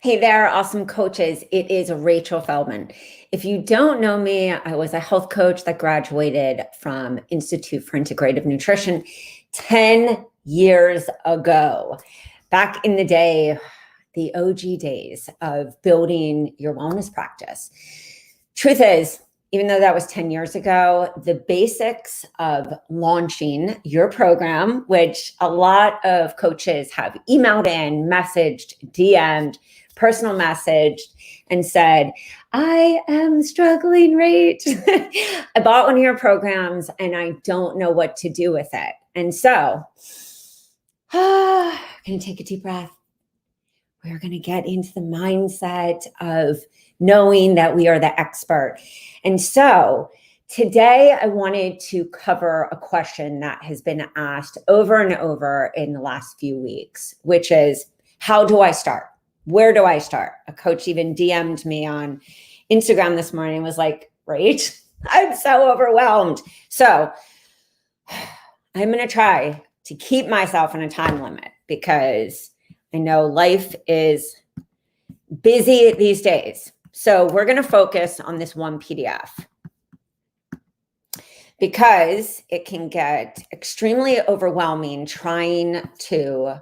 Hey there, awesome coaches. It is Rachel Feldman. If you don't know me, I was a health coach that graduated from Institute for Integrative Nutrition 10 years ago. Back in the day, the OG days of building your wellness practice. Truth is, even though that was 10 years ago, the basics of launching your program, which a lot of coaches have emailed in, messaged, DM'd, personal messaged, and said, I am struggling, Rach. I bought one of your programs and I don't know what to do with it. And so, I'm going to take a deep breath. We're going to get into the mindset of knowing that we are the expert. And so today I wanted to cover a question that has been asked over and over in the last few weeks, which is, how do I start? Where do I start? A coach even DM'd me on Instagram this morning and was like, Rach, I'm so overwhelmed. So I'm going to try to keep myself in a time limit because I know life is busy these days. So we're going to focus on this one PDF because it can get extremely overwhelming trying to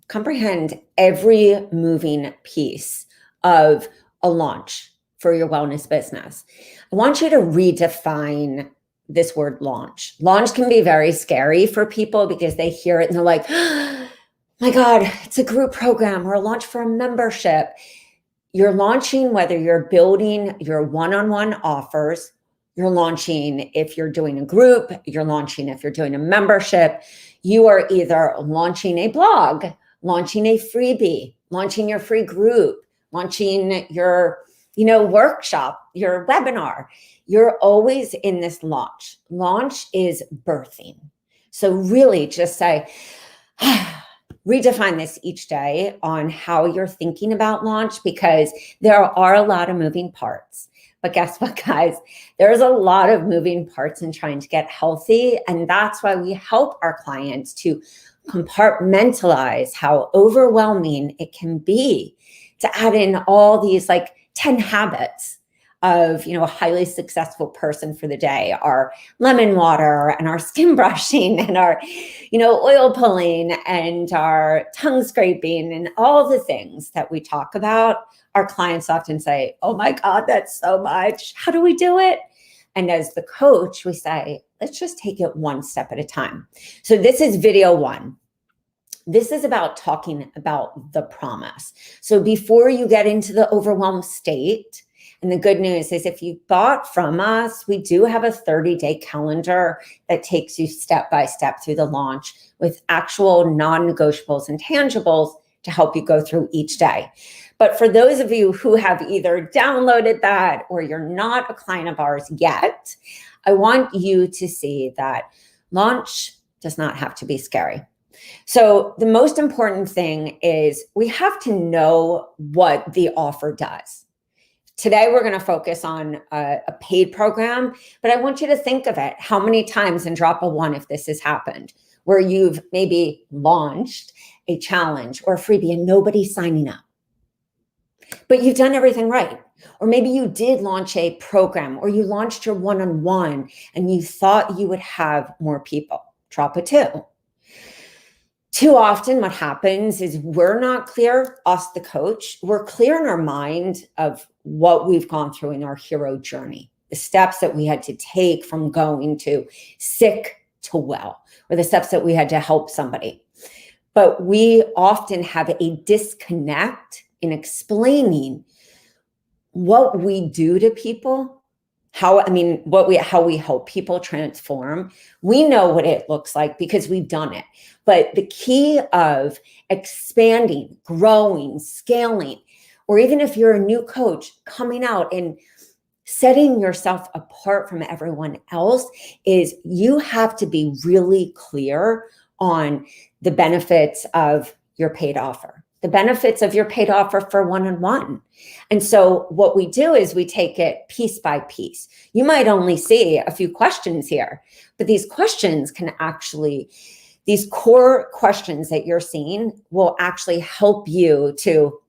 comprehend every moving piece of a launch for your wellness business. I want you to redefine this word launch. Launch can be very scary for people because they hear it and they're like, oh my God, it's a group program or a launch for a membership. You're launching whether you're building your one-on-one offers, you're launching if you're doing a group, you're launching if you're doing a membership. You are either launching a blog, launching a freebie, launching your free group, launching your workshop, your webinar. You're always in this launch. Launch is birthing. So really just say, redefine this each day on how you're thinking about launch because there are a lot of moving parts. But guess what, guys? There's a lot of moving parts in trying to get healthy. And that's why we help our clients to compartmentalize how overwhelming it can be to add in all these 10 habits of a highly successful person for the day, our lemon water and our skin brushing and our oil pulling and our tongue scraping and all the things that we talk about. Our clients often say, oh my God, that's so much. How do we do it? And as the coach, we say, let's just take it one step at a time. So this is video one. This is about talking about the promise. So before you get into the overwhelmed state, and the good news is if you bought from us, we do have a 30-day calendar that takes you step by step through the launch with actual non-negotiables and tangibles to help you go through each day. But for those of you who have either downloaded that or you're not a client of ours yet, I want you to see that launch does not have to be scary. So the most important thing is we have to know what the offer does. Today, we're going to focus on a paid program, but I want you to think of it. How many times and drop a one if this has happened, where you've maybe launched a challenge or a freebie and nobody's signing up, but you've done everything right. Or maybe you did launch a program or you launched your one-on-one and you thought you would have more people. Drop a two. Too often what happens is we're not clear, us the coach, we're clear in our mind of what we've gone through in our hero journey, the steps that we had to take from going to sick to well, or the steps that we had to help somebody. But we often have a disconnect in explaining what we do to people, how we help people transform. We know what it looks like because we've done it. But the key of expanding, growing, scaling, or even if you're a new coach coming out and setting yourself apart from everyone else, is you have to be really clear on the benefits of your paid offer, the benefits of your paid offer for one-on-one. And so what we do is we take it piece by piece. You might only see a few questions here, but these questions can actually, these core questions that you're seeing will actually help you to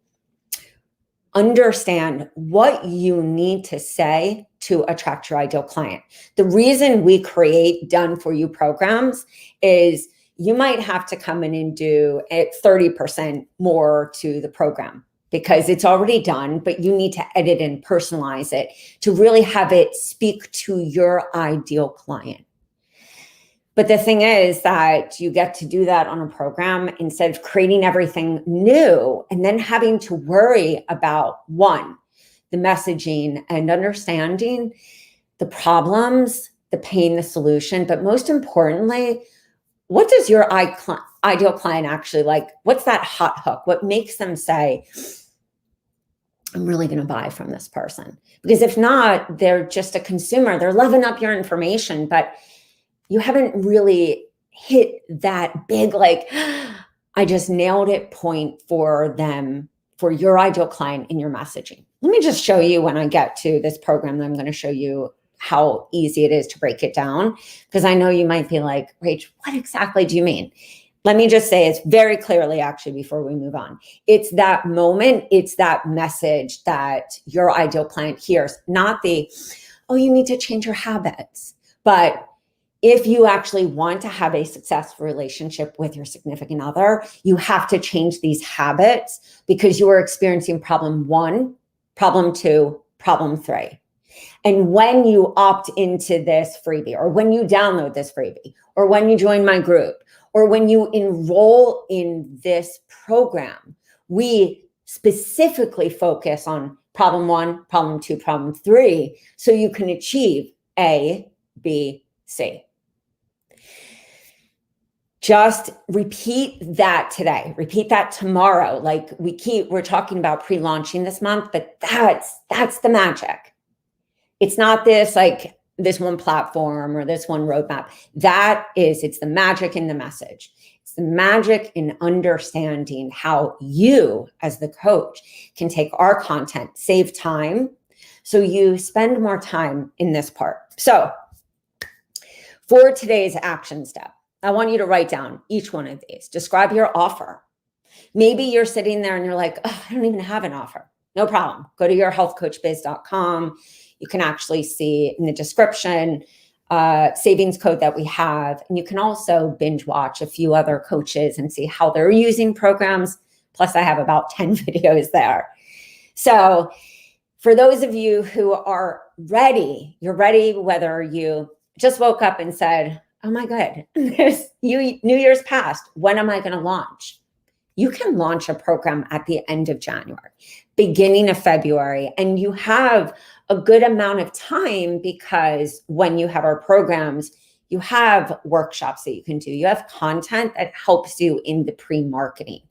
understand what you need to say to attract your ideal client. The reason we create done for you programs is you might have to come in and do 30% more to the program because it's already done, but you need to edit and personalize it to really have it speak to your ideal client. But the thing is that you get to do that on a program instead of creating everything new and then having to worry about, one, the messaging and understanding the problems, the pain, the solution, but most importantly, what does your ideal client actually like? What's that hot hook? What makes them say, I'm really going to buy from this person? Because if not, they're just a consumer. They're loving up your information, but you haven't really hit that big, like, I just nailed it point for them, for your ideal client in your messaging. Let me just show you when I get to this program, I'm going to show you how easy it is to break it down, because I know you might be like, Rach, what exactly do you mean? Let me just say it's very clearly, actually, before we move on. It's that moment, it's that message that your ideal client hears, not the, oh, you need to change your habits. But if you actually want to have a successful relationship with your significant other, you have to change these habits because you are experiencing problem 1, problem 2, problem 3. And when you opt into this freebie, or when you download this freebie, or when you join my group, or when you enroll in this program, we specifically focus on problem 1, problem 2, problem 3, so you can achieve A, B, C. Just repeat that today. Repeat that tomorrow. Like we're talking about pre-launching this month, but that's the magic. It's not this like this one platform or this one roadmap. It's the magic in the message. It's the magic in understanding how you as the coach can take our content, save time, so you spend more time in this part. So for today's action step, I want you to write down each one of these. Describe your offer. Maybe you're sitting there and you're like, oh, I don't even have an offer. No problem. Go to yourhealthcoachbiz.com. You can actually see in the description savings code that we have. And you can also binge watch a few other coaches and see how they're using programs. Plus, I have about 10 videos there. So for those of you who are ready, you're ready, whether you just woke up and said, oh my God, New Year's passed. When am I going to launch? You can launch a program at the end of January, beginning of February, and you have a good amount of time because when you have our programs, you have workshops that you can do. You have content that helps you in the pre-marketing.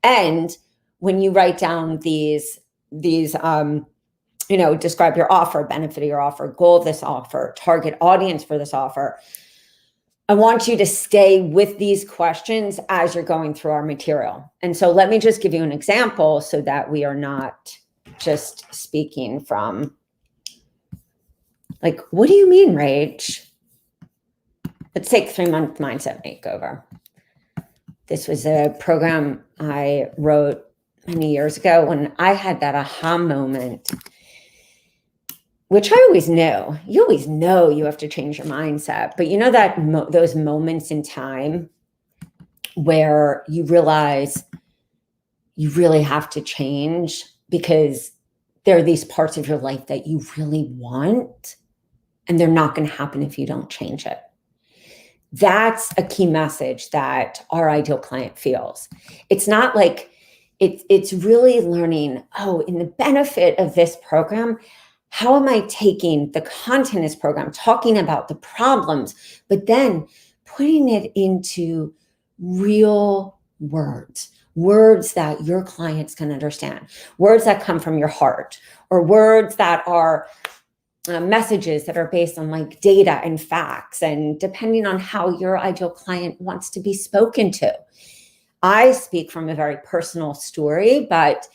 And when you write down these describe your offer, benefit of your offer, goal of this offer, target audience for this offer, I want you to stay with these questions as you're going through our material. And so let me just give you an example so that we are not just speaking from like, what do you mean, Rach? Let's take 3-month mindset makeover. This was a program I wrote many years ago when I had that aha moment, which I always knew. You always know you have to change your mindset, but you know that those moments in time where you realize you really have to change because there are these parts of your life that you really want, and they're not going to happen if you don't change it. That's a key message that our ideal client feels. It's not like it's really learning, oh, in the benefit of this program, how am I taking the content in this program, talking about the problems, but then putting it into real words that your clients can understand, words that come from your heart, or words that are messages that are based on like data and facts, and depending on how your ideal client wants to be spoken to. I speak from a very personal story, but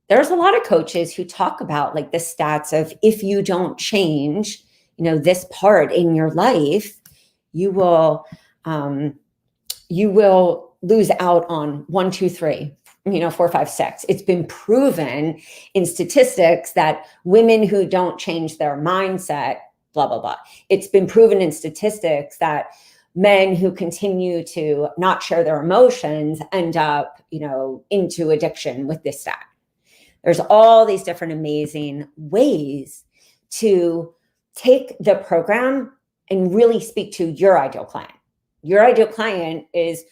there's a lot of coaches who talk about like the stats of if you don't change, this part in your life, you will lose out on 1, 2, 3, 4, 5, 6. It's been proven in statistics that women who don't change their mindset, blah, blah, blah. It's been proven in statistics that men who continue to not share their emotions end up, into addiction with this stat. There's all these different amazing ways to take the program and really speak to your ideal client. Your ideal client is,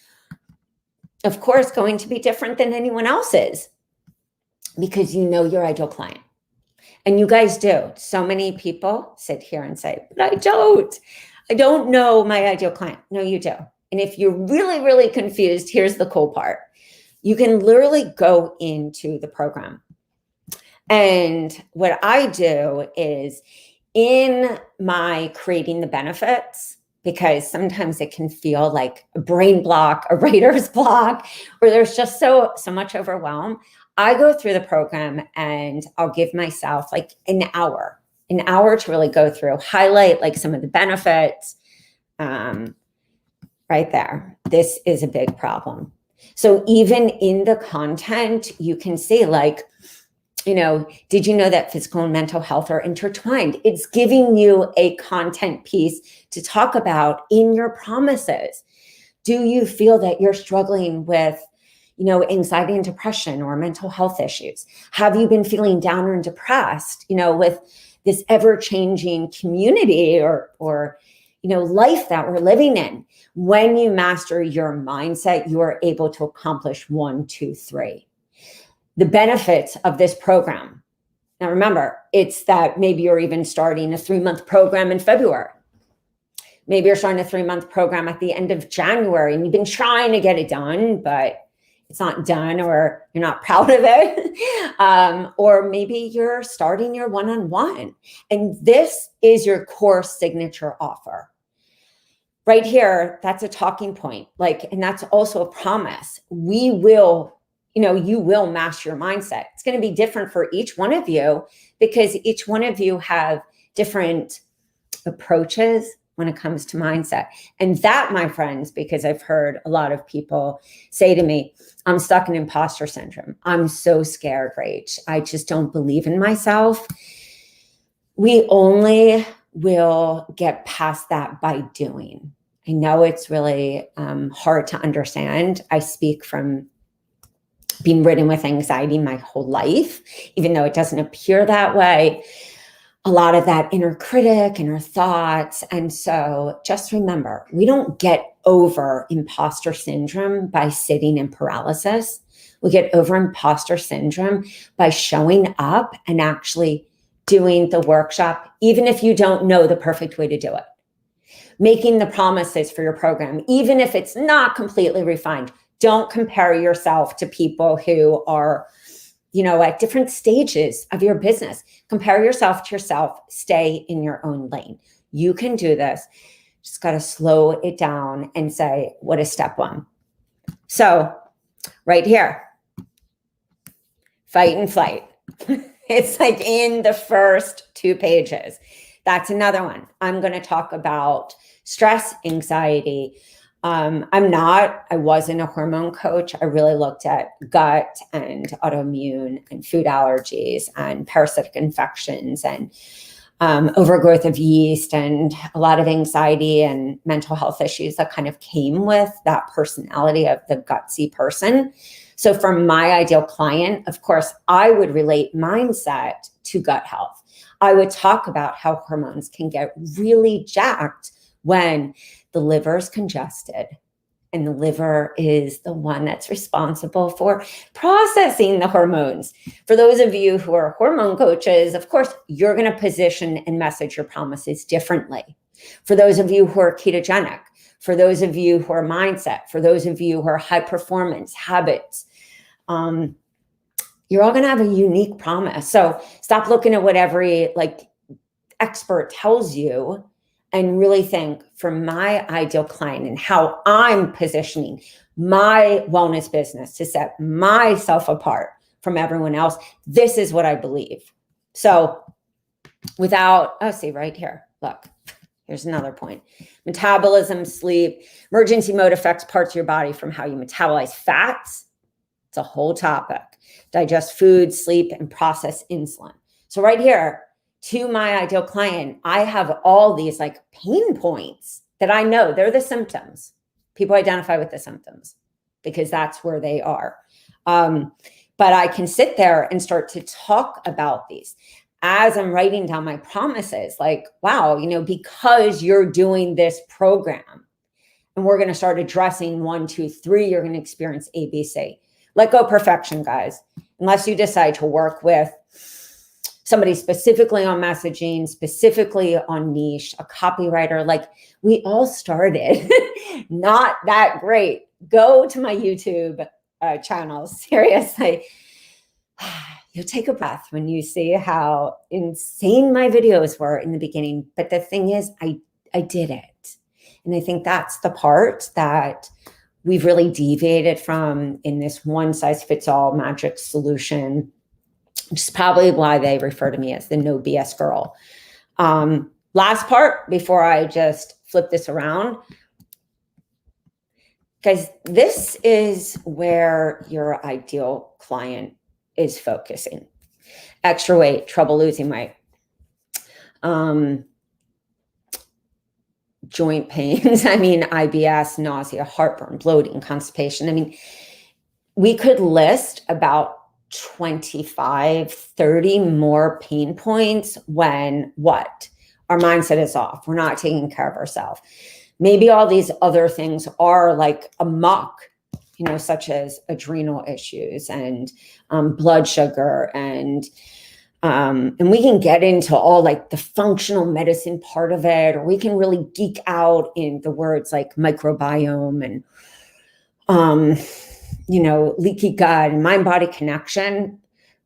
of course, going to be different than anyone else's because you know your ideal client. And you guys do. So many people sit here and say, but I don't know my ideal client. No, you do. And if you're really, really confused, here's the cool part. You can literally go into the program. And what I do is in my creating the benefits, because sometimes it can feel like a brain block, a writer's block, or there's just so much overwhelm. I go through the program and I'll give myself like an hour to really go through, highlight like some of the benefits. Right there. This is a big problem. So even in the content, you can see like, did you know that physical and mental health are intertwined? It's giving you a content piece to talk about in your promises. Do you feel that you're struggling with, anxiety and depression or mental health issues? Have you been feeling down or depressed, with this ever-changing community or life that we're living in? When you master your mindset, you are able to accomplish 1, 2, 3. The benefits of this program. Now, remember, it's that maybe you're even starting a 3-month program in February. Maybe you're starting a 3-month program at the end of January and you've been trying to get it done, but it's not done or you're not proud of it. Or maybe you're starting your one-on-one and this is your core signature offer. Right here, that's a talking point. And that's also a promise. We will you will master your mindset. It's going to be different for each one of you because each one of you have different approaches when it comes to mindset. And that, my friends, because I've heard a lot of people say to me, I'm stuck in imposter syndrome. I'm so scared, Rach. I just don't believe in myself. We only will get past that by doing. I know it's really hard to understand. I speak from being ridden with anxiety my whole life, even though it doesn't appear that way. A lot of that inner critic, inner thoughts. And so just remember, we don't get over imposter syndrome by sitting in paralysis. We get over imposter syndrome by showing up and actually doing the workshop, even if you don't know the perfect way to do it. Making the promises for your program, even if it's not completely refined. Don't compare yourself to people who are, at different stages of your business. Compare yourself to yourself. Stay in your own lane. You can do this. Just got to slow it down and say, what is step 1? So right here, fight and flight. It's like in the first 2 pages. That's another one. I'm going to talk about stress, anxiety. I wasn't a hormone coach. I really looked at gut and autoimmune and food allergies and parasitic infections and overgrowth of yeast and a lot of anxiety and mental health issues that kind of came with that personality of the gutsy person. So for my ideal client, of course, I would relate mindset to gut health. I would talk about how hormones can get really jacked when the liver is congested, and the liver is the one that's responsible for processing the hormones. For those of you who are hormone coaches, of course, you're going to position and message your promises differently. For those of you who are ketogenic, for those of you who are mindset, for those of you who are high performance habits, you're all going to have a unique promise. So stop looking at what every expert tells you and really think for my ideal client and how I'm positioning my wellness business to set myself apart from everyone else. This is what I believe. So see right here, look, here's another point. Metabolism, sleep, emergency mode affects parts of your body from how you metabolize fats It's a whole topic. Digest food, sleep, and process insulin. So right here, to my ideal client, I have all these like pain points that I know they're the symptoms. People identify with the symptoms because that's where they are. But I can sit there and start to talk about these as I'm writing down my promises, like, wow, because you're doing this program and we're going to start addressing 1, 2, 3, you're going to experience ABC. Let go perfection, guys. Unless you decide to work with somebody specifically on messaging, specifically on niche, a copywriter, like we all started not that great. Go to my YouTube channel. Seriously, you'll take a breath when you see how insane my videos were in the beginning. But the thing is, I did it. And I think that's the part that we've really deviated from in this one size fits all magic solution, which is probably why they refer to me as the no BS girl. Last part before I just flip this around. Guys, this is where your ideal client is focusing. Extra weight, trouble losing weight, joint pains, IBS, nausea, heartburn, bloating, constipation. We could list about 25, 30 more pain points when what? Our mindset is off. We're not taking care of ourselves. Maybe all these other things are like amok, such as adrenal issues and blood sugar and we can get into all like the functional medicine part of it, or we can really geek out in the words like microbiome and leaky gut and mind-body connection.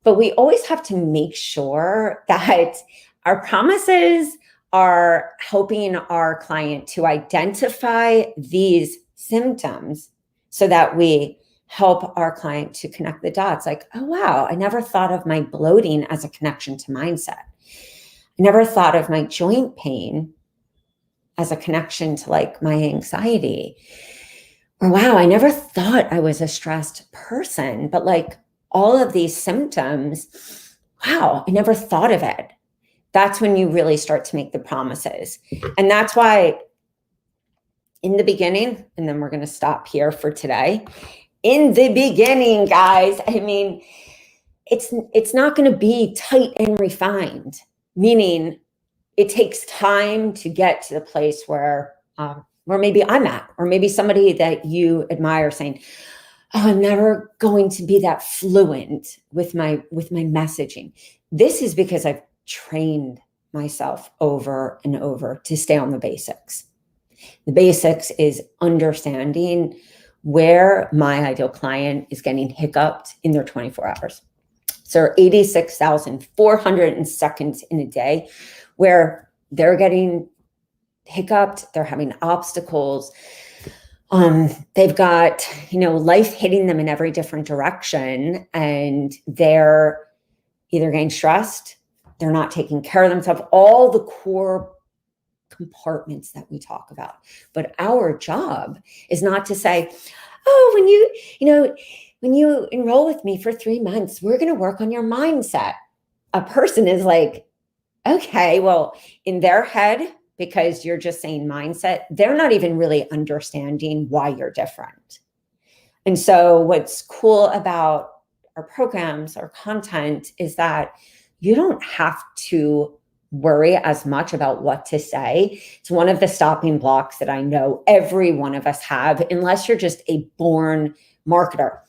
But we always have to make sure that our promises are helping our client to identify these symptoms so that we help our client to connect the dots. Like, oh, wow, I never thought of my bloating as a connection to mindset. I never thought of my joint pain as a connection to like my anxiety. Or wow, I never thought I was a stressed person, but like all of these symptoms, wow, I never thought of it. That's when you really start to make the promises. And that's why in the beginning, and then we're going to stop here for today. In the beginning, guys, it's not going to be tight and refined, meaning it takes time to get to the place where maybe I'm at, or maybe somebody that you admire saying, oh, I'm never going to be that fluent with my messaging. This is because I've trained myself over and over to stay on the basics. The basics is understanding where my ideal client is getting hiccuped in their 24 hours. So 86,400 seconds in a day where they're getting hiccuped, they're having obstacles. They've got, life hitting them in every different direction, and they're either getting stressed, they're not taking care of themselves, all the core compartments that we talk about. But our job is not to say, oh, when you enroll with me for 3 months, we're going to work on your mindset. A person is like, okay, well, in their head, because you're just saying mindset, they're not even really understanding why you're different. And so what's cool about our programs, our content, is that you don't have to worry as much about what to say. It's one of the stopping blocks that I know every one of us have, unless you're just a born marketer.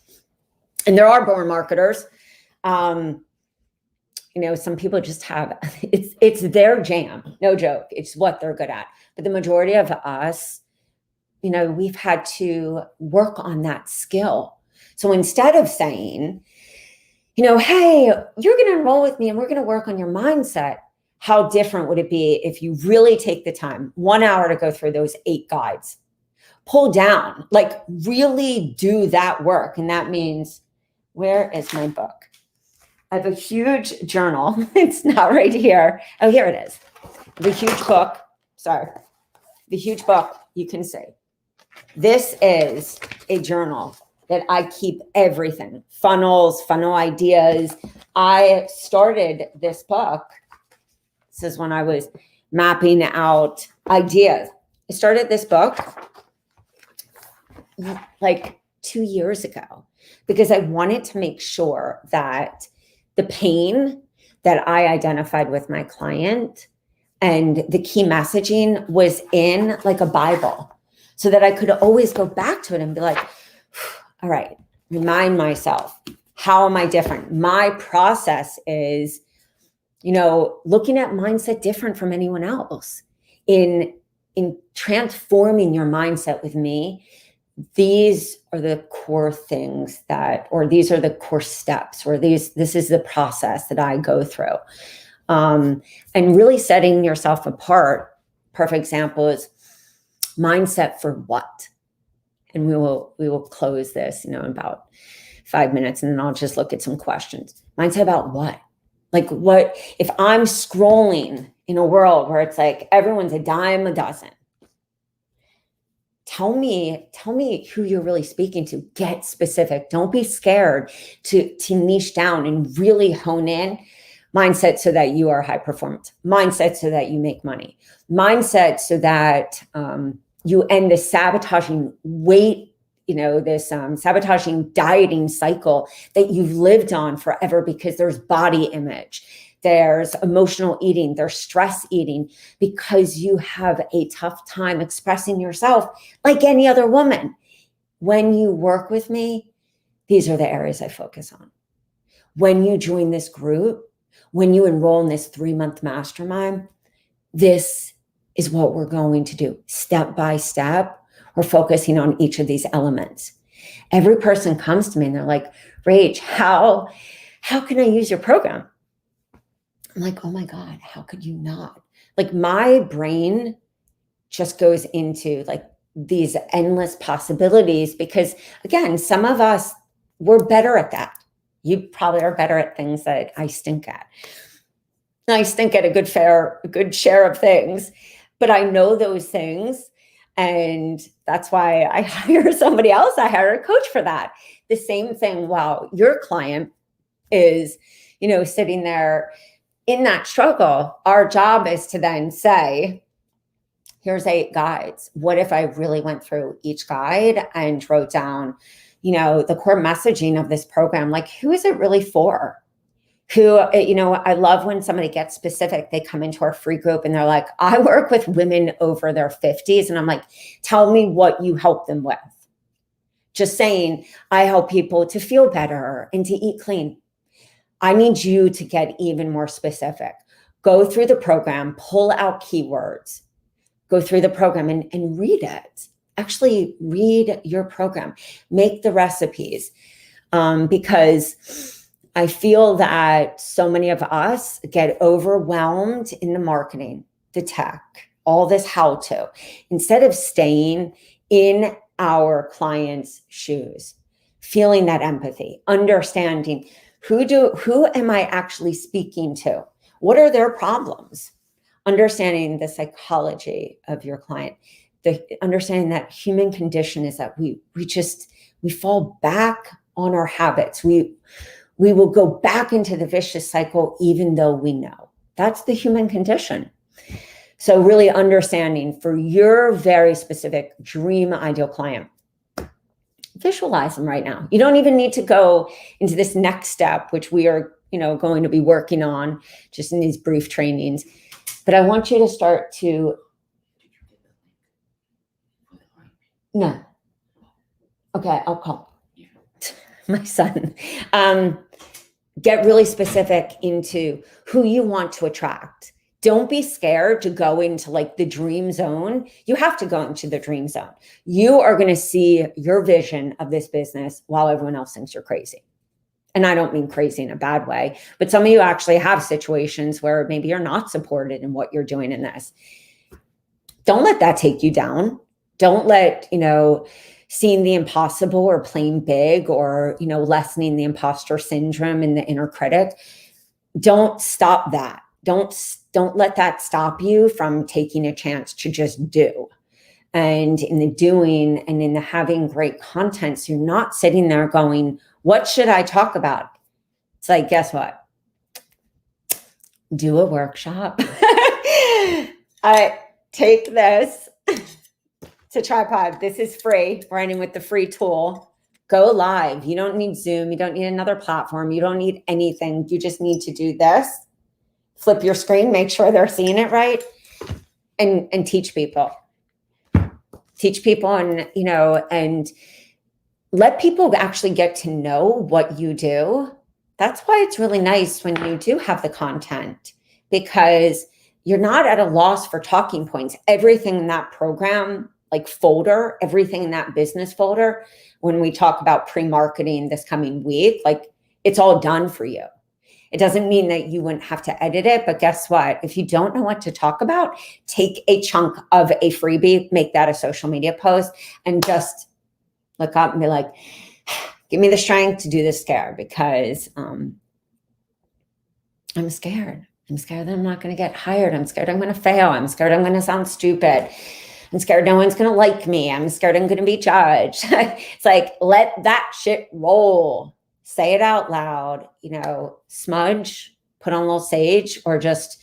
And there are born marketers. Some people just have, it's their jam, no joke. It's what they're good at. But the majority of us, we've had to work on that skill. So instead of saying, hey, you're going to enroll with me and we're going to work on your mindset, how different would it be if you really take the time, 1 hour to go through those 8 guides, pull down, like really do that work. And that means, where is my book? I have a huge journal. It's not right here. Oh, here it is. The huge book. Sorry. The huge book you can see. This is a journal that I keep everything, funnels, funnel ideas. I started this book. This is when I was mapping out ideas. I started this book like 2 years ago because I wanted to make sure that the pain that I identified with my client and the key messaging was in like a Bible, so that I could always go back to it and be like, all right, remind myself, how am I different? My process is, looking at mindset different from anyone else. In transforming your mindset with me, these are the core things these are the core steps, or this is the process that I go through. And really setting yourself apart. Perfect example is mindset for what? And we will close this, in about 5 minutes, and then I'll just look at some questions. Mindset about what? Like, what if I'm scrolling in a world where it's like everyone's a dime a dozen? Tell me who you're really speaking to. Get specific. Don't be scared to niche down and really hone in. Mindset so that you are high performance. Mindset so that you make money. Mindset so that you end the sabotaging weight, this sabotaging dieting cycle that you've lived on forever, because there's body image, there's emotional eating, there's stress eating, because you have a tough time expressing yourself like any other woman. When you work with me, these are the areas I focus on. When you join this group, when you enroll in this 3-month mastermind, this is what we're going to do. Step by step, we're focusing on each of these elements. Every person comes to me and they're like, Rach, how can I use your program? I'm like, oh my God, how could you not? Like, my brain just goes into like these endless possibilities, because again, some of us, we're better at that. You probably are better at things that I stink at. I stink at a good share of things, but I know those things. And that's why I hire somebody else. I hire a coach for that. The same thing while your client is, sitting there in that struggle. Our job is to then say, here's 8 guides. What if I really went through each guide and wrote down, the core messaging of this program? Like, who is it really for? I love when somebody gets specific. They come into our free group and they're like, I work with women over their 50s. And I'm like, tell me what you help them with. Just saying, I help people to feel better and to eat clean. I need you to get even more specific. Go through the program, pull out keywords, go through the program and read it. Actually read your program, make the recipes, because I feel that so many of us get overwhelmed in the marketing, the tech, all this how-to, instead of staying in our clients' shoes, feeling that empathy, understanding who am I actually speaking to? What are their problems? Understanding the psychology of your client, understanding that human condition is that we fall back on our habits. We will go back into the vicious cycle, even though we know. That's the human condition. So really understanding for your very specific dream ideal client, visualize them right now. You don't even need to go into this next step, which we are, going to be working on just in these brief trainings. But I want you to start to, no. Okay, I'll call my son. Get really specific into who you want to attract. Don't be scared to go into like the dream zone. You have to go into the dream zone. You are going to see your vision of this business while everyone else thinks you're crazy. And I don't mean crazy in a bad way, but some of you actually have situations where maybe you're not supported in what you're doing in this. Don't let that take you down. Don't let, seeing the impossible or playing big or, lessening the imposter syndrome and the inner critic. Don't stop that. Don't let that stop you from taking a chance to just do. and in the doing and in the having great content. So you're not sitting there going, what should I talk about? It's like, guess what? Do a workshop. I take this to Tripod. This is free. Branding with the free tool. Go live. You don't need Zoom. You don't need another platform. You don't need anything. You just need to do this. Flip your screen, make sure they're seeing it right, and teach people. Teach people, and and let people actually get to know what you do. That's why it's really nice when you do have the content, because you're not at a loss for talking points. Everything in that program, like folder, everything in that business folder, when we talk about pre-marketing this coming week, like it's all done for you. It doesn't mean that you wouldn't have to edit it, but guess what? If you don't know what to talk about, take a chunk of a freebie, make that a social media post, and just look up and be like, give me the strength to do this scare, because I'm scared. I'm scared that I'm not going to get hired. I'm scared I'm going to fail. I'm scared I'm going to sound stupid. I'm scared no one's going to like me. I'm scared I'm going to be judged. It's like, let that shit roll. Say it out loud, smudge, put on a little sage, or just,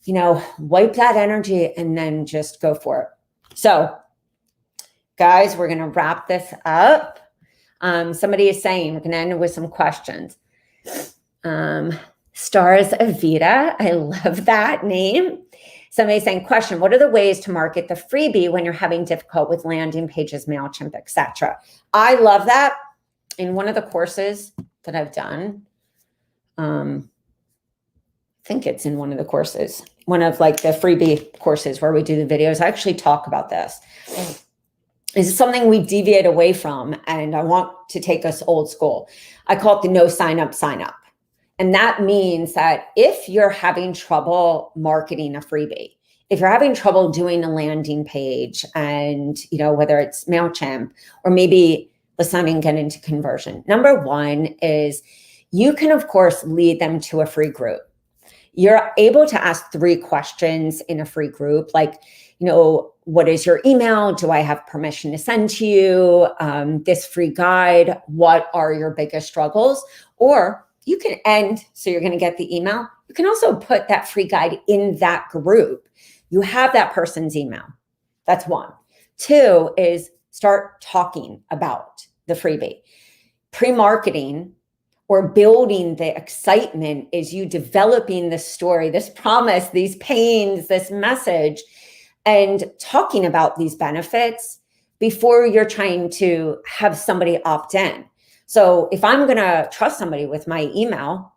wipe that energy and then just go for it. So guys, we're going to wrap this up. Somebody is saying, we're going to end with some questions. Stars Avita, I love that name. Somebody's saying, question, what are the ways to market the freebie when you're having difficult with landing pages, MailChimp, etc.? I love that. In one of the courses that I've done, I think it's in one of the courses, one of like the freebie courses where we do the videos, I actually talk about this. This is something we deviate away from, and I want to take us old school. I call it the no sign up, sign up. And that means that if you're having trouble marketing a freebie, if you're having trouble doing a landing page, and whether it's MailChimp or maybe, let's not even get into conversion. Number one is you can, of course, lead them to a free group. You're able to ask 3 questions in a free group, like, what is your email? Do I have permission to send to you this free guide? What are your biggest struggles? Or you can end, so you're going to get the email. You can also put that free guide in that group. You have that person's email. That's 1. 2 is start talking about the freebie. Pre-marketing or building the excitement is you developing this story, this promise, these pains, this message, and talking about these benefits before you're trying to have somebody opt in. So if I'm going to trust somebody with my email,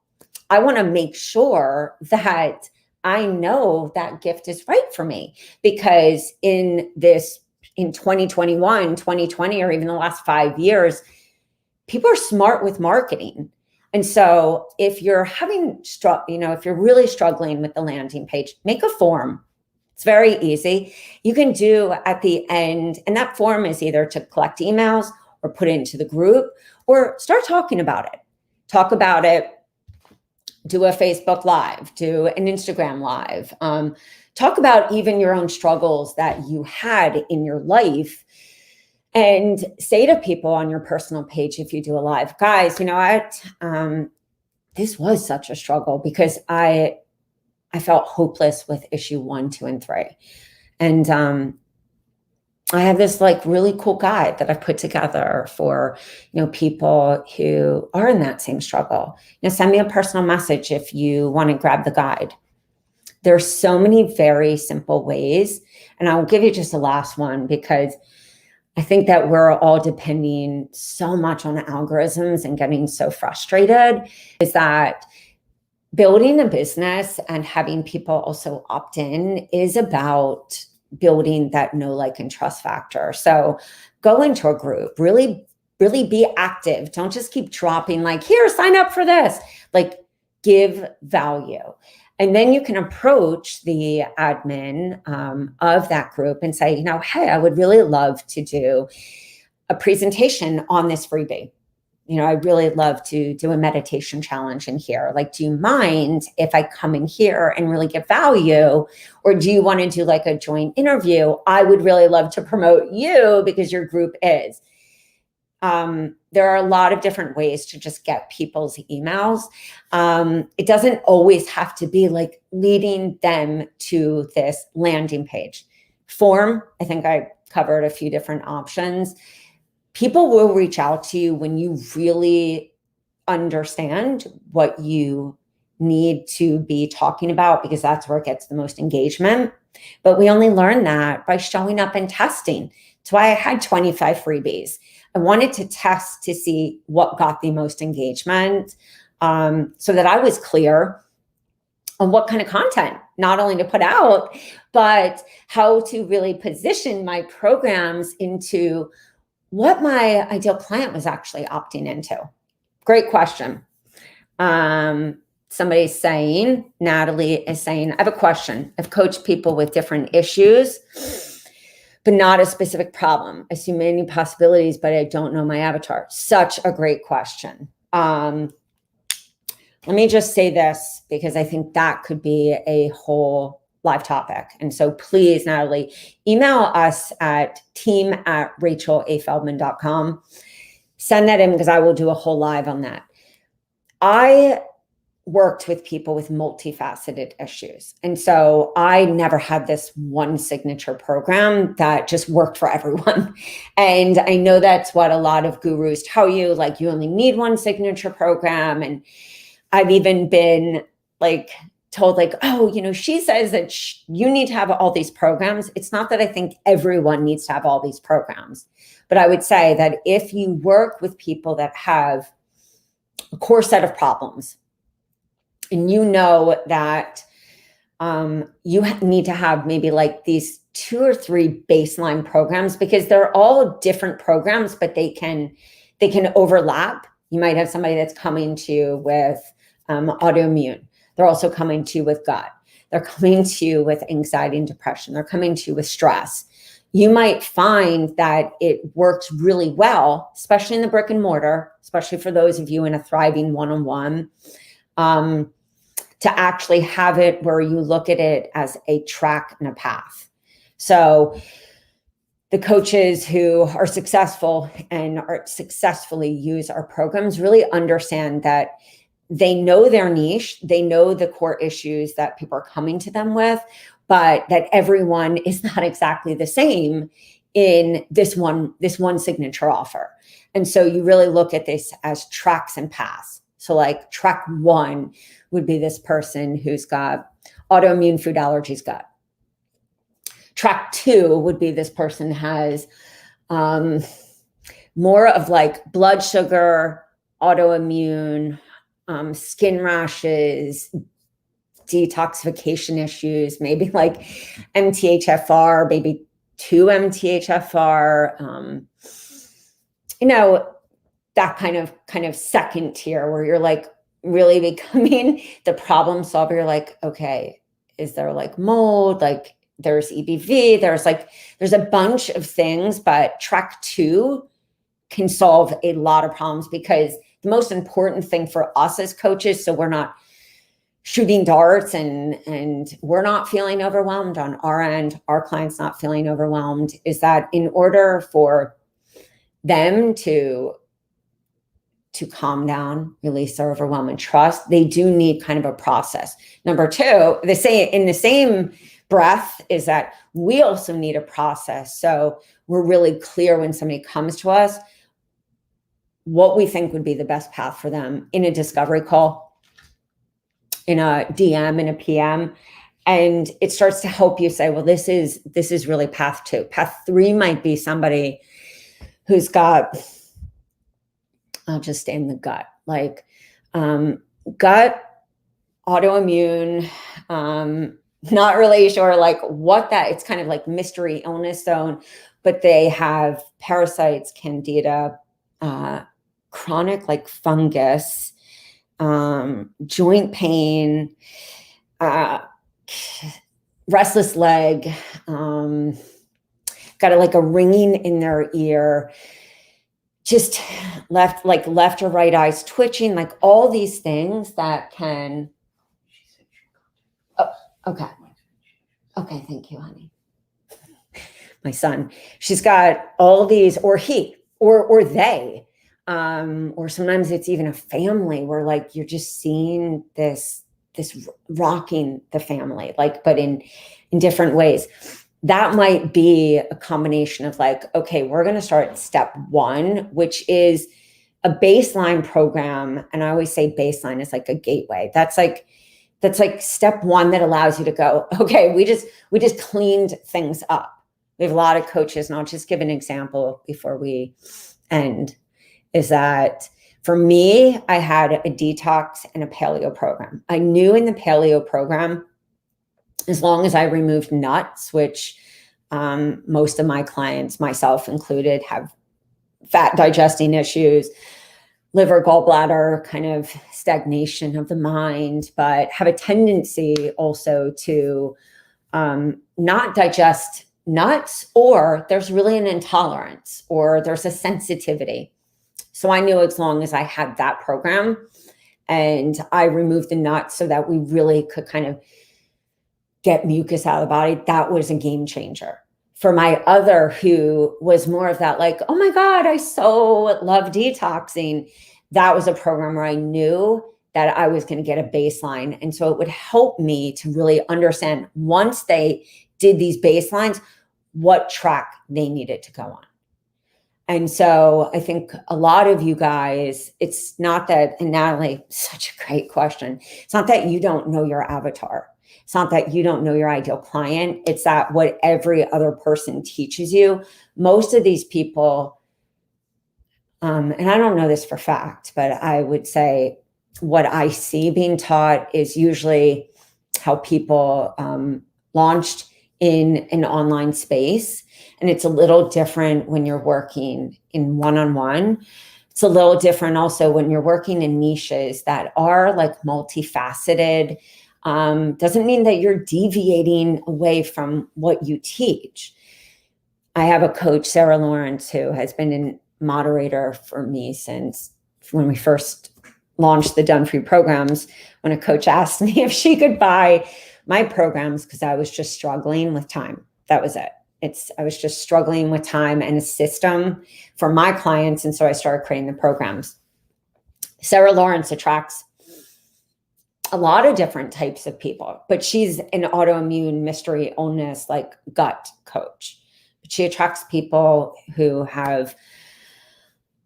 I want to make sure that I know that gift is right for me, because in 2021, 2020, or even the last 5 years, people are smart with marketing. And so if you're if you're really struggling with the landing page, make a form. It's very easy. You can do at the end, and that form is either to collect emails or put it into the group, or start talking about it. Talk about it. Do a Facebook Live, do an Instagram Live. Talk about even your own struggles that you had in your life, and say to people on your personal page, if you do a live, guys, this was such a struggle, because I felt hopeless with issue 1, 2, and 3. And I have this really cool guide that I've put together for, people who are in that same struggle. Send me a personal message if you want to grab the guide. There's so many very simple ways. And I will give you just the last one, because I think that we're all depending so much on algorithms and getting so frustrated, is that building a business and having people also opt in is about building that know, like, and trust factor. So go into a group, really, really be active. Don't just keep dropping here, sign up for this, give value. And then you can approach the admin of that group and say, hey, I would really love to do a presentation on this freebie. I really love to do a meditation challenge in here. Like, do you mind if I come in here and really give value? Or do you want to do like a joint interview? I would really love to promote you because your group is. There are a lot of different ways to just get people's emails. It doesn't always have to be like leading them to this landing page. Form, I think I covered a few different options. People will reach out to you when you really understand what you need to be talking about, because that's where it gets the most engagement. But we only learn that by showing up and testing. That's why I had 25 freebies. I wanted to test to see what got the most engagement, so that I was clear on what kind of content, not only to put out, but how to really position my programs into what my ideal client was actually opting into. Great question. Somebody's saying, Natalie is saying, I have a question. I've coached people with different issues, but not a specific problem. I see many possibilities, but I don't know my avatar. Such a great question. Let me just say this, because I think that could be a whole live topic. And so please, Natalie, email us at team@rachelafeldman.com. Send that in, because I will do a whole live on that. I worked with people with multifaceted issues. And so I never had this one signature program that just worked for everyone. And I know that's what a lot of gurus tell you, like you only need one signature program. And I've even been like told like, oh, she says that you need to have all these programs. It's not that I think everyone needs to have all these programs, but I would say that if you work with people that have a core set of problems, and you know that you need to have maybe like these 2 or 3 baseline programs, because they're all different programs, but they can overlap. You might have somebody that's coming to you with autoimmune. They're also coming to you with gut. They're coming to you with anxiety and depression. They're coming to you with stress. You might find that it works really well, especially in the brick and mortar, especially for those of you in a thriving one-on-one, to actually have it where you look at it as a track and a path. So the coaches who are successful and are successfully use our programs really understand that they know their niche, they know the core issues that people are coming to them with, but that everyone is not exactly the same in this one signature offer. And so you really look at this as tracks and paths. So like track 1 would be this person who's got autoimmune food allergies gut. Track 2 would be this person has more of like blood sugar, autoimmune, skin rashes, detoxification issues, maybe like MTHFR, maybe 2 MTHFR, that kind of second tier where you're like really becoming the problem solver. You're like, okay, is there like mold? Like there's EBV, there's a bunch of things, but track 2 can solve a lot of problems, because the most important thing for us as coaches, so we're not shooting darts and we're not feeling overwhelmed on our end, our clients not feeling overwhelmed, is that in order for them to calm down, release their overwhelm and trust, they do need kind of a process. Number 2, in the same breath is that we also need a process. So we're really clear when somebody comes to us, what we think would be the best path for them in a discovery call, in a DM, in a PM. And it starts to help you say, well, this is really path 2. Path 3 might be somebody who's got, I'll just stay in the gut, like gut, autoimmune, not really sure like what that, it's kind of like mystery illness zone, but they have parasites, candida, chronic like fungus, joint pain, restless leg, got like a ringing in their ear, just left or right eyes twitching, like all these things that can. Oh, okay. Okay. Thank you, honey. My son, she's got all these, or he, or they, or sometimes it's even a family where like, you're just seeing this rocking the family, like, but in different ways. That might be a combination of like, okay, we're going to start step one, which is a baseline program. And I always say baseline is like a gateway. That's like step one that allows you to go, okay, we just cleaned things up. We have a lot of coaches, and I'll just give an example before we end, is that for me, I had a detox and a paleo program. I knew in the paleo program, as long as I removed nuts, which most of my clients, myself included, have fat digesting issues, liver, gallbladder, kind of stagnation of the mind, but have a tendency also to not digest nuts, or there's really an intolerance, or there's a sensitivity. So I knew as long as I had that program and I removed the nuts so that we really could kind of get mucus out of the body, that was a game changer. For my other, who was more of that, like, oh my God, I so love detoxing, that was a program where I knew that I was going to get a baseline. And so it would help me to really understand, once they did these baselines, what track they needed to go on. And so I think a lot of you guys, it's not that, and Natalie, such a great question. It's not that you don't know your avatar. It's not that you don't know your ideal client. It's that what every other person teaches you, most of these people, and I don't know this for fact, but I would say what I see being taught is usually how people launched in an online space. And it's a little different when you're working in one-on-one. It's a little different also when you're working in niches that are like multifaceted. Doesn't mean that you're deviating away from what you teach. I have a coach, Sarah Lawrence, who has been a moderator for me since when we first launched the Done For You programs, when a coach asked me if she could buy my programs because I was just struggling with time. That was it. I was just struggling with time and a system for my clients. And so I started creating the programs. Sarah Lawrence attracts a lot of different types of people, but she's an autoimmune mystery illness, like gut coach. But she attracts people who have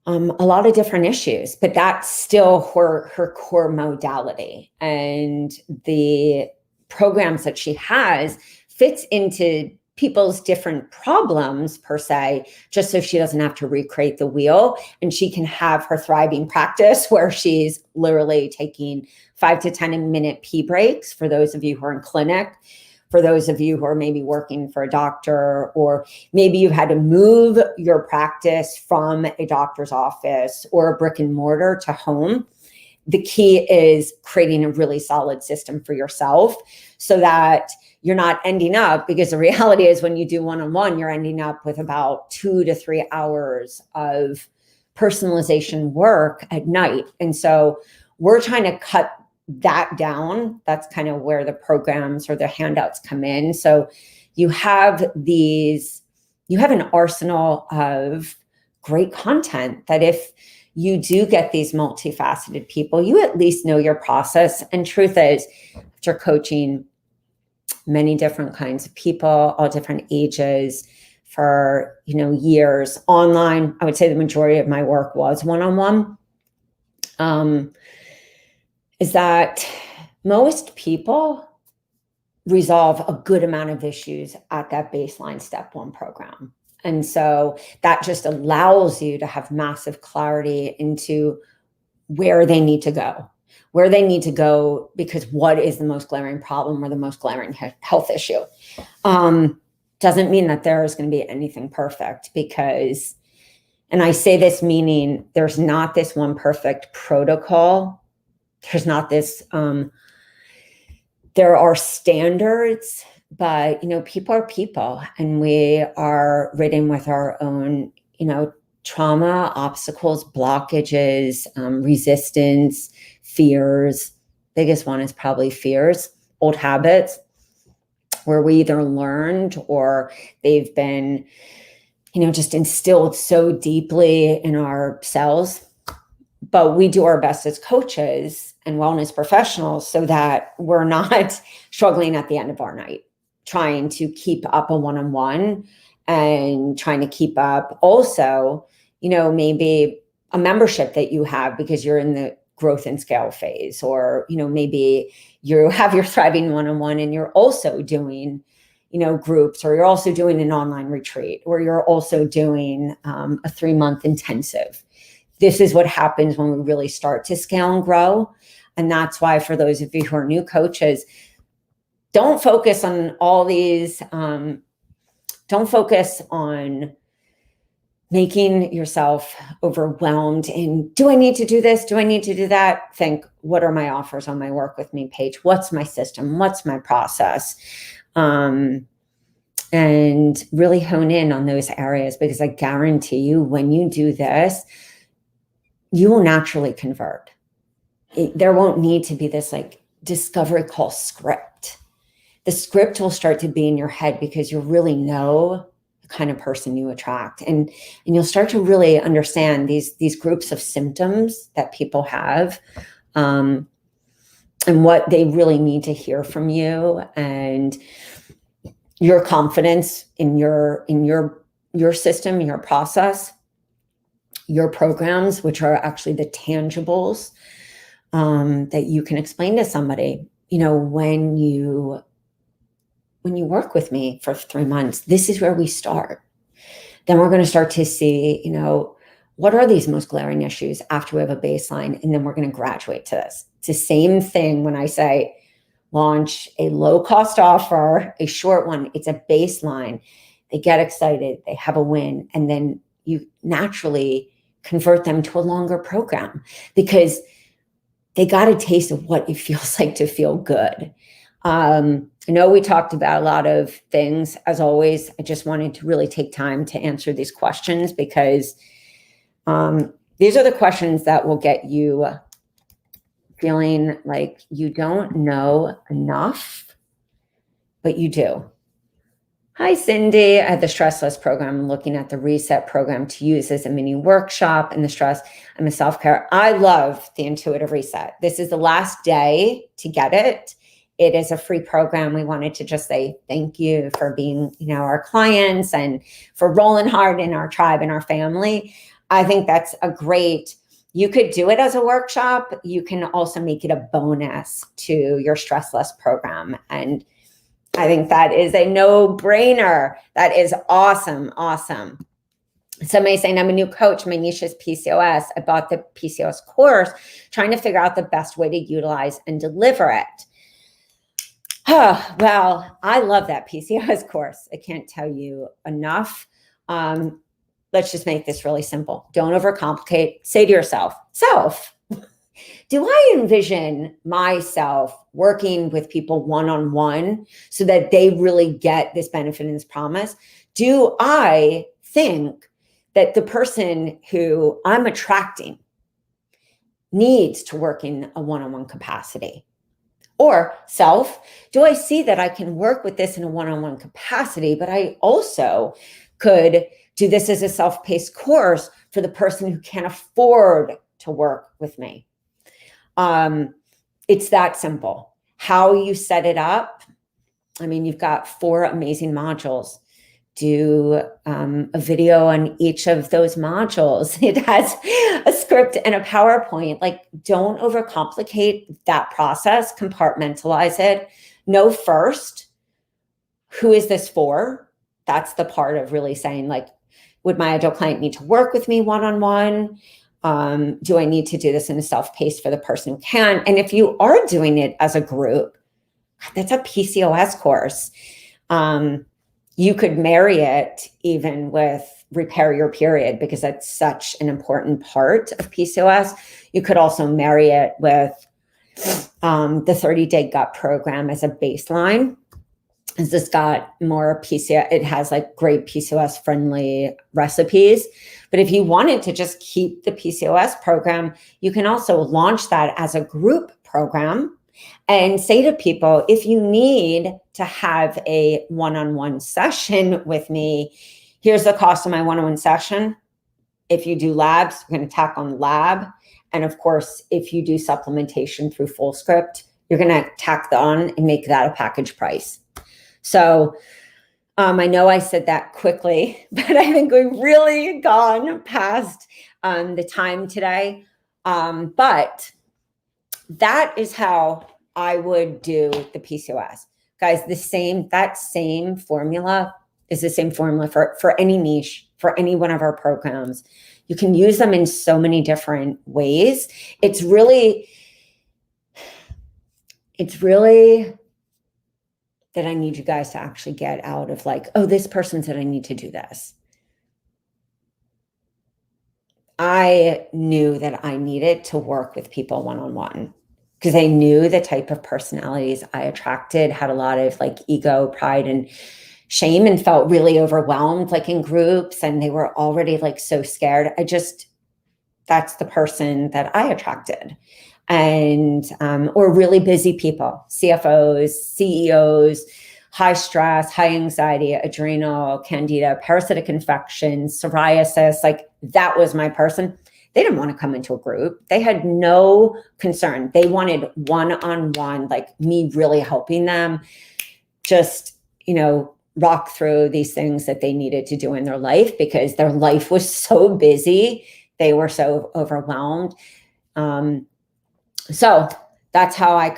a lot of different issues, but that's still her core modality. And the programs that she has fits into people's different problems per se, just so she doesn't have to recreate the wheel, and she can have her thriving practice where she's literally taking 5 to 10 minute pee breaks for those of you who are in clinic, for those of you who are maybe working for a doctor, or maybe you've had to move your practice from a doctor's office or a brick and mortar to home. The key is creating a really solid system for yourself so that you're not ending up, because the reality is when you do one-on-one, you're ending up with about 2 to 3 hours of personalization work at night. And so we're trying to cut that down. That's kind of where the programs or the handouts come in. So you have an arsenal of great content that if you do get these multifaceted people, you at least know your process. And truth is, after coaching many different kinds of people, all different ages for, years online, I would say the majority of my work was one-on-one, is that most people resolve a good amount of issues at that baseline step one program. And so that just allows you to have massive clarity into where they need to go, because what is the most glaring problem or the most glaring health issue? Doesn't mean that there is going to be anything perfect, because, and I say this meaning there's not this one perfect protocol. There's not this, there are standards, but, people are people, and we are ridden with our own, trauma, obstacles, blockages, resistance, fears. Biggest one is probably fears, old habits where we either learned or they've been, just instilled so deeply in our cells. But we do our best as coaches and wellness professionals so that we're not struggling at the end of our night, trying to keep up a one-on-one and trying to keep up also, maybe a membership that you have because you're in the growth and scale phase, or, maybe you have your thriving one-on-one and you're also doing, groups, or you're also doing an online retreat, or you're also doing a 3-month intensive. This is what happens when we really start to scale and grow. And that's why for those of you who are new coaches, don't focus on all these, don't focus on making yourself overwhelmed and do I need to do this? Do I need to do that? Think, what are my offers on my Work With Me page? What's my system? What's my process? And really hone in on those areas, because I guarantee you when you do this, you will naturally convert. There won't need to be this like discovery call script. The script will start to be in your head because you really know the kind of person you attract. And you'll start to really understand these groups of symptoms that people have, and what they really need to hear from you, and your confidence in your system, your process, your programs, which are actually the tangibles that you can explain to somebody. When you work with me for 3 months, this is where we start. Then we're going to start to see, what are these most glaring issues after we have a baseline, and then we're going to graduate to this. It's the same thing when I say launch a low-cost offer, a short one. It's a baseline. They get excited, they have a win, and then you naturally convert them to a longer program because they got a taste of what it feels like to feel good. I know we talked about a lot of things. As always, I just wanted to really take time to answer these questions because these are the questions that will get you feeling like you don't know enough, but you do. Hi, Cindy. I have the Stress Less program. I'm looking at the Reset program to use as a mini workshop in the stress and the self-care. I love the Intuitive Reset. This is the last day to get it. It is a free program. We wanted to just say thank you for being, our clients and for rolling hard in our tribe and our family. I think that's a great, you could do it as a workshop. You can also make it a bonus to your Stress Less program. And I think that is a no-brainer. That is awesome. Awesome. Somebody saying, I'm a new coach. My niche is PCOS. I bought the PCOS course, trying to figure out the best way to utilize and deliver it. Oh, well, I love that PCOS course. I can't tell you enough. Let's just make this really simple. Don't overcomplicate. Say to yourself, do I envision myself working with people one-on-one so that they really get this benefit and this promise? Do I think that the person who I'm attracting needs to work in a one-on-one capacity? Or self, do I see that I can work with this in a one-on-one capacity, but I also could do this as a self-paced course for the person who can't afford to work with me? It's that simple. How you set it up, you've got 4 amazing modules. Do a video on each of those modules. It has a script and a PowerPoint. Don't overcomplicate that process. Compartmentalize it. Know first, who is this for? That's the part of really saying, would my ideal client need to work with me one-on-one? Do I need to do this in a self-paced for the person who can? And if you are doing it as a group, that's a PCOS course. You could marry it even with Repair Your Period, because that's such an important part of PCOS. You could also marry it with the 30-day gut program as a baseline. It's just got more PCOS. It has great PCOS friendly recipes, But if you wanted to just keep the PCOS program, you can also launch that as a group program and say to people, if you need to have a one-on-one session with me, here's the cost of my one-on-one session. If you do labs, you're going to tack on the lab. And of course, if you do supplementation through FullScript, you're going to tack that on and make that a package price. So I know I said that quickly, but I think we've really gone past the time today. But that is how I would do the PCOS. Guys, that same formula is the same formula for any niche, for any one of our programs. You can use them in so many different ways. It's really that I need you guys to actually get out of like, oh, this person said I need to do this. I knew that I needed to work with people one-on-one because I knew the type of personalities I attracted had a lot of like ego, pride, and shame, and felt really overwhelmed like in groups, and they were already like so scared. That's the person that I attracted. And or really busy people, CFOs, CEOs, high stress, high anxiety, adrenal, candida, parasitic infections, psoriasis, like that was my person. They didn't want to come into a group. They had no concern. They wanted one-on-one, like me really helping them just, rock through these things that they needed to do in their life because their life was so busy. They were so overwhelmed. So that's how I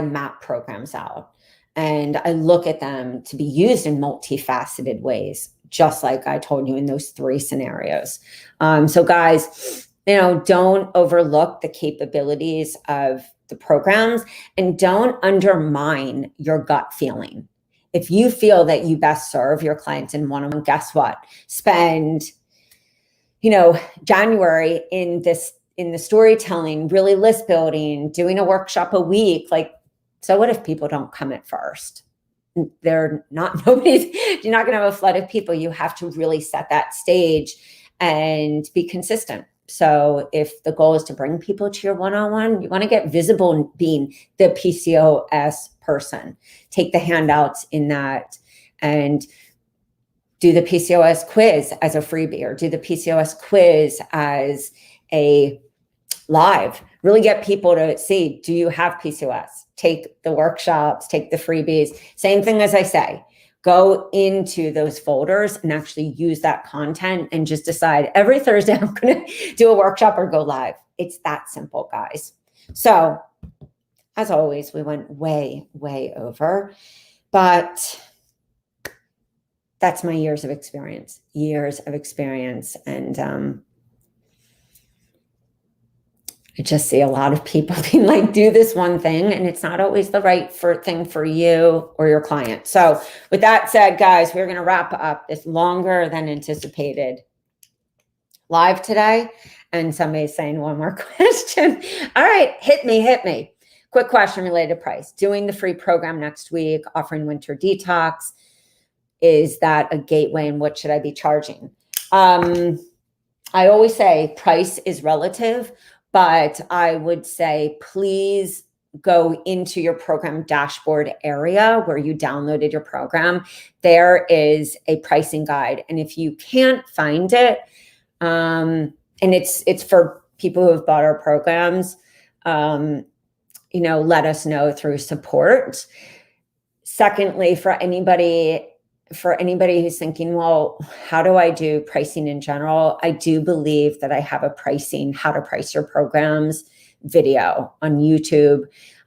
map programs out. And I look at them to be used in multifaceted ways, just like I told you in those 3 scenarios. So guys, don't overlook the capabilities of the programs and don't undermine your gut feeling. If you feel that you best serve your clients in one-on-one, guess what? Spend, January in the storytelling, really list building, doing a workshop a week. Like, so what if people don't come at first? You're not going to have a flood of people. You have to really set that stage and be consistent. So if the goal is to bring people to your one-on-one, you want to get visible being the PCOS person. Take the handouts in that and do the PCOS quiz as a freebie, or do the PCOS quiz as a live. Really get people to see, do you have PCOS? Take the workshops, take the freebies. Same thing as I say, go into those folders and actually use that content and just decide every Thursday I'm going to do a workshop or go live. It's that simple, guys. So as always, we went way, way over, but that's my years of experience. And I just see a lot of people being like, do this one thing, and it's not always the right thing for you or your client. So with that said, guys, we're going to wrap up this longer than anticipated live today. And somebody's saying one more question. All right, hit me. Quick question related to price. Doing the free program next week, offering winter detox. Is that a gateway, and what should I be charging? I always say price is relative. But I would say, please go into your program dashboard area where you downloaded your program. There is a pricing guide. And if you can't find it, and it's for people who have bought our programs, let us know through support. Secondly, for anybody who's thinking, well, how do I do pricing in general? I do believe that I have a how to price your programs video on YouTube.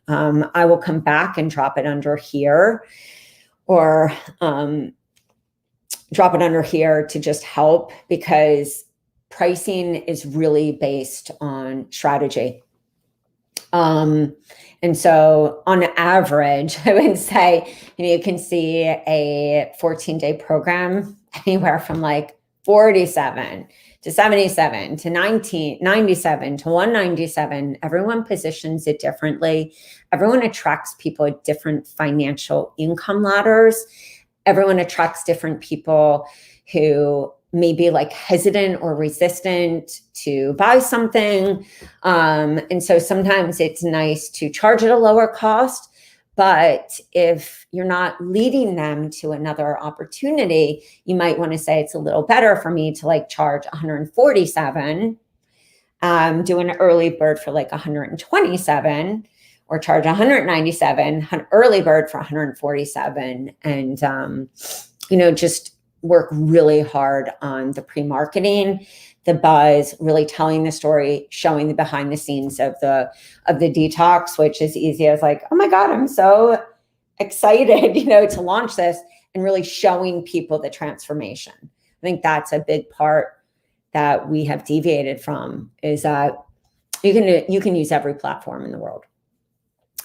I will come back and drop it under here, or drop it under here to just help, because pricing is really based on strategy. And so on average, I would say, you can see a 14-day program anywhere from like 47 to 77 to 97 to 197. Everyone positions it differently. Everyone attracts people at different financial income ladders. Everyone attracts different people who maybe like hesitant or resistant to buy something. And so sometimes it's nice to charge at a lower cost. But if you're not leading them to another opportunity, you might want to say it's a little better for me to like charge 147, do an early bird for like 127, or charge 197, early bird for 147, and just work really hard on the pre-marketing, the buzz, really telling the story, showing the behind the scenes of the detox, which is easy as like, oh my God, I'm so excited, to launch this, and really showing people the transformation. I think that's a big part that we have deviated from, is that you can use every platform in the world.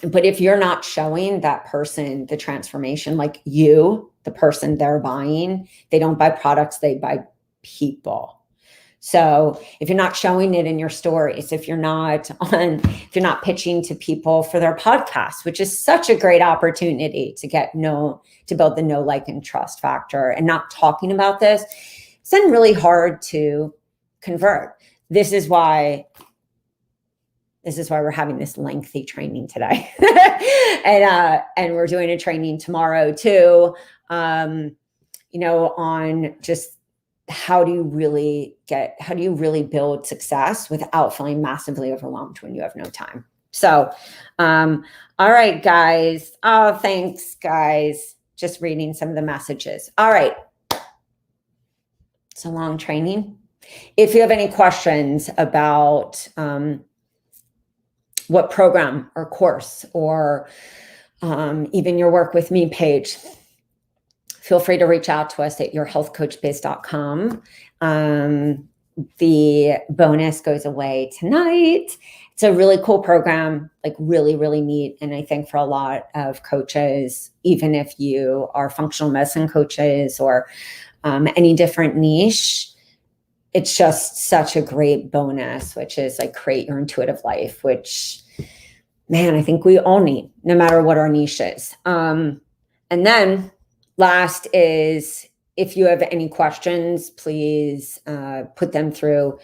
But if you're not showing that person the transformation, like you, the person they're buying, they don't buy products, they buy people. So if you're not showing it in your stories, if you're not pitching to people for their podcast, which is such a great opportunity to build the know, like, and trust factor, and not talking about this, it's then really hard to convert. This is why we're having this lengthy training today. And we're doing a training tomorrow too, on just how do you really build success without feeling massively overwhelmed when you have no time. So, all right, guys. Oh, thanks, guys. Just reading some of the messages. All right. It's a long training. If you have any questions about what program or course, or even your Work With Me page, feel free to reach out to us at yourhealthcoachbiz.com. The bonus goes away tonight. It's a really cool program, like really, really neat. And I think for a lot of coaches, even if you are functional medicine coaches or any different niche, it's just such a great bonus, which is like create your intuitive life, which, man, I think we all need, no matter what our niche is. And then last is, if you have any questions, please put them through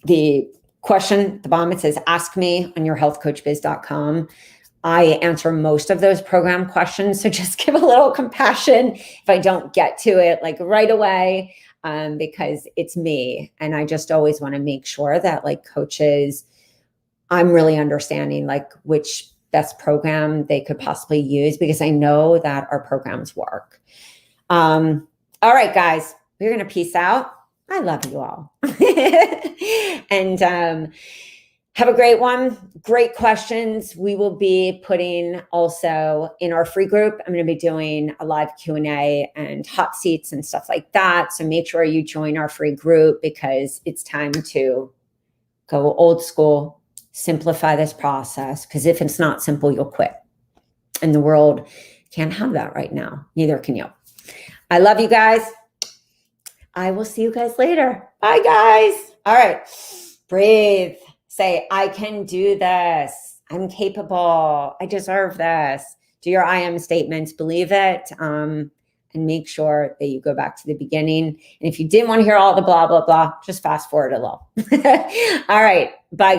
the question at the bottom. It says, ask me on yourhealthcoachbiz.com. I answer most of those program questions. So just give a little compassion if I don't get to it like right away, because it's me. And I just always want to make sure that like coaches, I'm really understanding like which best program they could possibly use, because I know that our programs work. All right, guys, we're going to peace out. I love you all. And have a great one. Great questions. We will be putting also in our free group, I'm going to be doing a live Q&A and hot seats and stuff like that. So make sure you join our free group, because it's time to go old school, simplify this process, because if it's not simple, you'll quit. And the world can't have that right now. Neither can you. I love you guys. I will see you guys later. Bye, guys. All right. Breathe. Say, I can do this. I'm capable. I deserve this. Do your I am statements. Believe it. And make sure that you go back to the beginning. And if you didn't want to hear all the blah, blah, blah, just fast forward a little. All right. Bye.